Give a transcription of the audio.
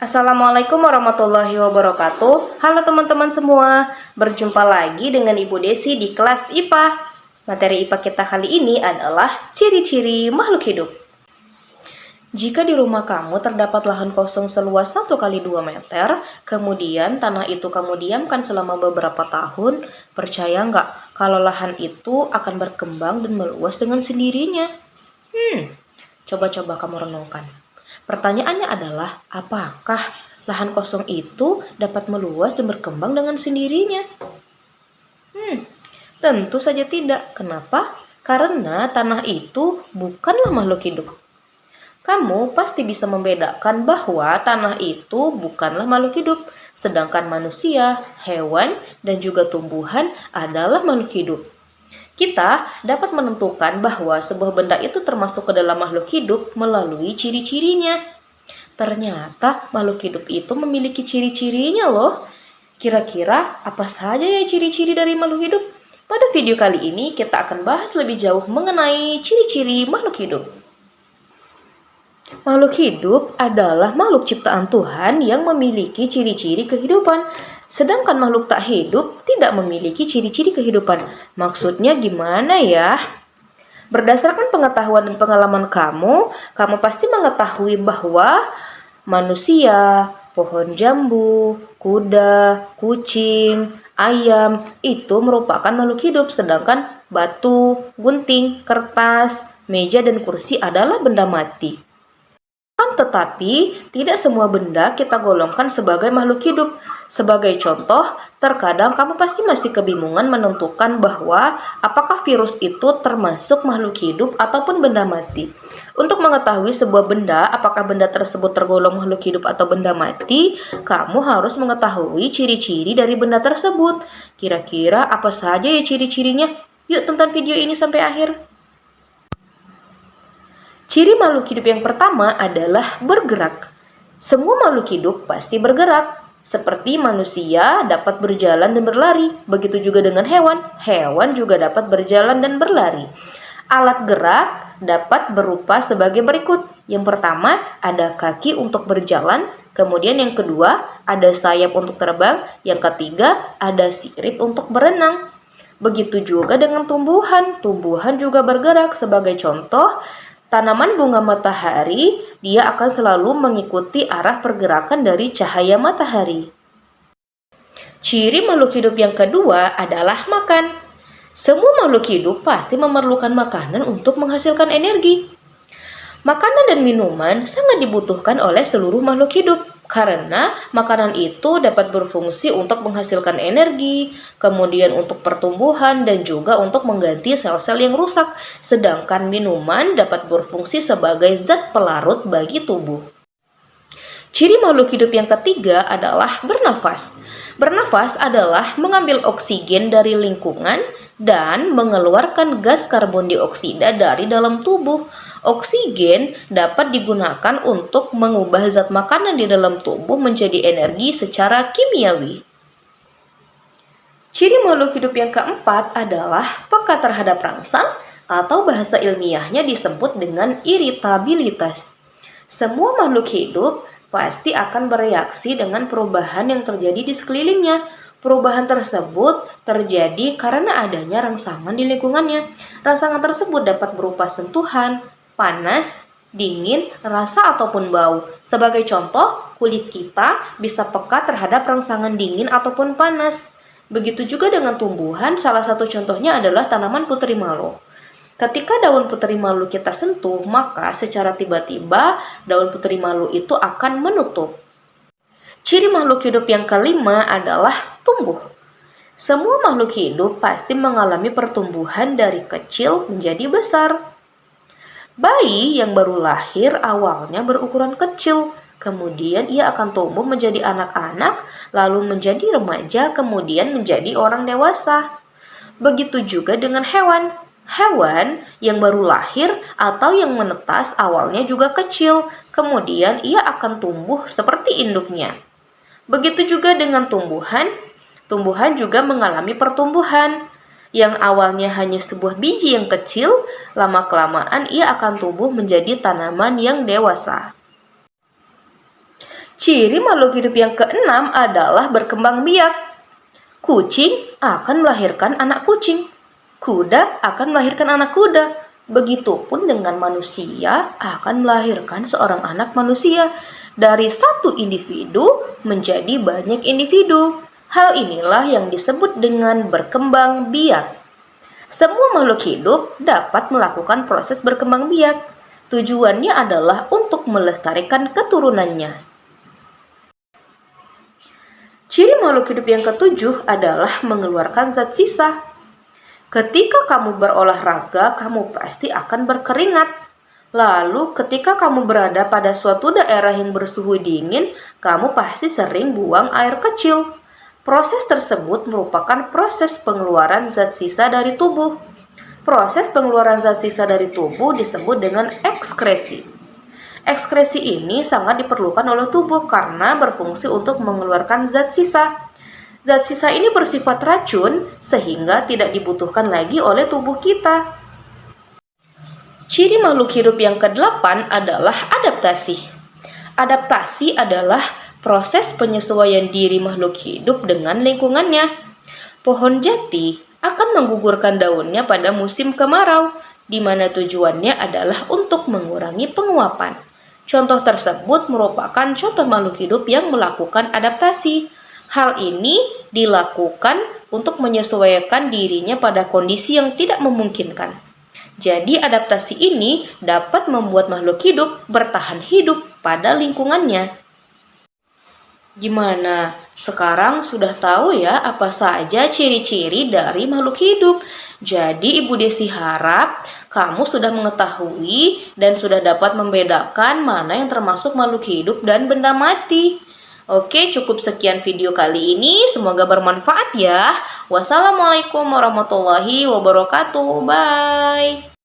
Assalamualaikum warahmatullahi wabarakatuh. Halo teman-teman semua, berjumpa lagi dengan Ibu Desi di kelas IPA. Materi IPA kita kali ini adalah ciri-ciri makhluk hidup. Jika di rumah kamu terdapat lahan kosong seluas 1x2 meter, kemudian tanah itu kamu diamkan selama beberapa tahun, percaya nggak kalau lahan itu akan berkembang dan meluas dengan sendirinya? Coba-coba kamu renungkan. Pertanyaannya adalah, apakah lahan kosong itu dapat meluas dan berkembang dengan sendirinya? Tentu saja tidak. Kenapa? Karena tanah itu bukanlah makhluk hidup. Kamu pasti bisa membedakan bahwa tanah itu bukanlah makhluk hidup, sedangkan manusia, hewan, dan juga tumbuhan adalah makhluk hidup. Kita dapat menentukan bahwa sebuah benda itu termasuk ke dalam makhluk hidup melalui ciri-cirinya. Ternyata makhluk hidup itu memiliki ciri-cirinya loh. Kira-kira apa saja ya ciri-ciri dari makhluk hidup? Pada video kali ini kita akan bahas lebih jauh mengenai ciri-ciri makhluk hidup. Makhluk hidup adalah makhluk ciptaan Tuhan yang memiliki ciri-ciri kehidupan. Sedangkan makhluk tak hidup tidak memiliki ciri-ciri kehidupan. Maksudnya gimana ya? Berdasarkan pengetahuan dan pengalaman kamu pasti mengetahui bahwa manusia, pohon jambu, kuda, kucing, ayam itu merupakan makhluk hidup. Sedangkan batu, gunting, kertas, meja, dan kursi adalah benda mati. Tetapi, tidak semua benda kita golongkan sebagai makhluk hidup. Sebagai contoh, terkadang kamu pasti masih kebingungan menentukan bahwa apakah virus itu termasuk makhluk hidup ataupun benda mati. Untuk mengetahui sebuah benda, apakah benda tersebut tergolong makhluk hidup atau benda mati, kamu harus mengetahui ciri-ciri dari benda tersebut. Kira-kira apa saja ya ciri-cirinya? Yuk tonton video ini sampai akhir. Ciri makhluk hidup yang pertama adalah bergerak. Semua makhluk hidup pasti bergerak. Seperti manusia dapat berjalan dan berlari, begitu juga dengan hewan. Hewan juga dapat berjalan dan berlari. Alat gerak dapat berupa sebagai berikut. Yang pertama, ada kaki untuk berjalan. Kemudian yang kedua, ada sayap untuk terbang. Yang ketiga, ada sirip untuk berenang. Begitu juga dengan tumbuhan. Tumbuhan juga bergerak. Sebagai contoh, tanaman bunga matahari, dia akan selalu mengikuti arah pergerakan dari cahaya matahari. Ciri makhluk hidup yang kedua adalah makan. Semua makhluk hidup pasti memerlukan makanan untuk menghasilkan energi. Makanan dan minuman sangat dibutuhkan oleh seluruh makhluk hidup. Karena makanan itu dapat berfungsi untuk menghasilkan energi, kemudian untuk pertumbuhan, dan juga untuk mengganti sel-sel yang rusak. Sedangkan minuman dapat berfungsi sebagai zat pelarut bagi tubuh. Ciri makhluk hidup yang ketiga adalah bernafas. Bernafas adalah mengambil oksigen dari lingkungan dan mengeluarkan gas karbon dioksida dari dalam tubuh. Oksigen dapat digunakan untuk mengubah zat makanan di dalam tubuh menjadi energi secara kimiawi. Ciri makhluk hidup yang keempat adalah peka terhadap rangsang atau bahasa ilmiahnya disebut dengan iritabilitas. Semua makhluk hidup pasti akan bereaksi dengan perubahan yang terjadi di sekelilingnya. Perubahan tersebut terjadi karena adanya rangsangan di lingkungannya. Rangsangan tersebut dapat berupa sentuhan, panas, dingin, rasa, ataupun bau. Sebagai contoh, kulit kita bisa peka terhadap rangsangan dingin ataupun panas. Begitu juga dengan tumbuhan, salah satu contohnya adalah tanaman putri malu. Ketika daun putri malu kita sentuh, maka secara tiba-tiba daun putri malu itu akan menutup. Ciri makhluk hidup yang kelima adalah tumbuh. Semua makhluk hidup pasti mengalami pertumbuhan dari kecil menjadi besar. Bayi yang baru lahir awalnya berukuran kecil, kemudian ia akan tumbuh menjadi anak-anak, lalu menjadi remaja, kemudian menjadi orang dewasa. Begitu juga dengan hewan. Hewan yang baru lahir atau yang menetas awalnya juga kecil, kemudian ia akan tumbuh seperti induknya. Begitu juga dengan tumbuhan. Tumbuhan juga mengalami pertumbuhan. Yang awalnya hanya sebuah biji yang kecil, lama-kelamaan ia akan tumbuh menjadi tanaman yang dewasa. Ciri makhluk hidup yang keenam adalah berkembang biak. Kucing akan melahirkan anak kucing. Kuda akan melahirkan anak kuda. Begitupun dengan manusia akan melahirkan seorang anak manusia. Dari satu individu menjadi banyak individu. Hal inilah yang disebut dengan berkembang biak. Semua makhluk hidup dapat melakukan proses berkembang biak. Tujuannya adalah untuk melestarikan keturunannya. Ciri makhluk hidup yang ketujuh adalah mengeluarkan zat sisa. Ketika kamu berolahraga, kamu pasti akan berkeringat. Lalu, ketika kamu berada pada suatu daerah yang bersuhu dingin, kamu pasti sering buang air kecil. Proses tersebut merupakan proses pengeluaran zat sisa dari tubuh. Proses pengeluaran zat sisa dari tubuh disebut dengan ekskresi. Ekskresi ini sangat diperlukan oleh tubuh karena berfungsi untuk mengeluarkan zat sisa. Zat sisa ini bersifat racun sehingga tidak dibutuhkan lagi oleh tubuh kita. Ciri makhluk hidup yang ke-8 adalah adaptasi. Adaptasi adalah proses penyesuaian diri makhluk hidup dengan lingkungannya. Pohon jati akan menggugurkan daunnya pada musim kemarau, di mana tujuannya adalah untuk mengurangi penguapan. Contoh tersebut merupakan contoh makhluk hidup yang melakukan adaptasi. Hal ini dilakukan untuk menyesuaikan dirinya pada kondisi yang tidak memungkinkan. Jadi adaptasi ini dapat membuat makhluk hidup bertahan hidup pada lingkungannya. Gimana? Sekarang sudah tahu ya apa saja ciri-ciri dari makhluk hidup. Jadi Ibu Desi harap kamu sudah mengetahui dan sudah dapat membedakan mana yang termasuk makhluk hidup dan benda mati. Oke, cukup sekian video kali ini. Semoga bermanfaat ya. Wassalamualaikum warahmatullahi wabarakatuh. Bye.